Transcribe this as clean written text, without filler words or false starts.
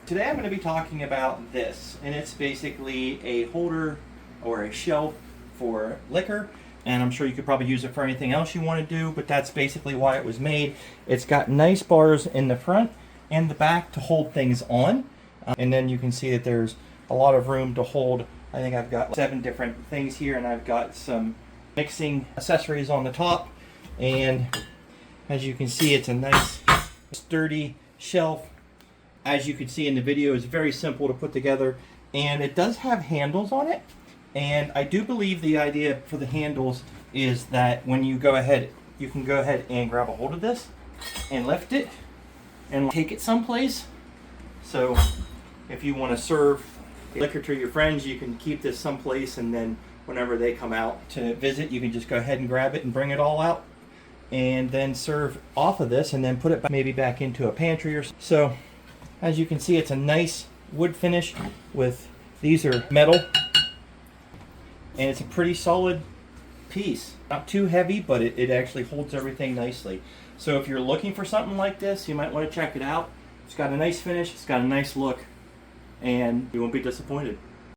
Today I'm going to be talking about this, and it's basically a holder or a shelf for liquor, and I'm sure you could probably use it for anything else you want to do, but that's basically why it was made. It's got nice bars in the front and the back to hold things on, and then you can see that there's a lot of room to hold. I think I've got 7 different things here, and I've got some mixing accessories on the top, and as you can see, it's a nice sturdy shelf. As you can see in the video, it's very simple to put together, and it does have handles on it. And I do believe the idea for the handles is that when you go ahead, you can go ahead and grab a hold of this and lift it and take it someplace. So if you want to serve liquor to your friends, you can keep this someplace, and then whenever they come out to visit, you can just go ahead and grab it and bring it all out and then serve off of this, and then put it maybe back into a pantry or so. As you can see, it's a nice wood finish with, these are metal, and it's a pretty solid piece. Not too heavy, but it actually holds everything nicely. So if you're looking for something like this, you might want to check it out. It's got a nice finish, it's got a nice look, and you won't be disappointed.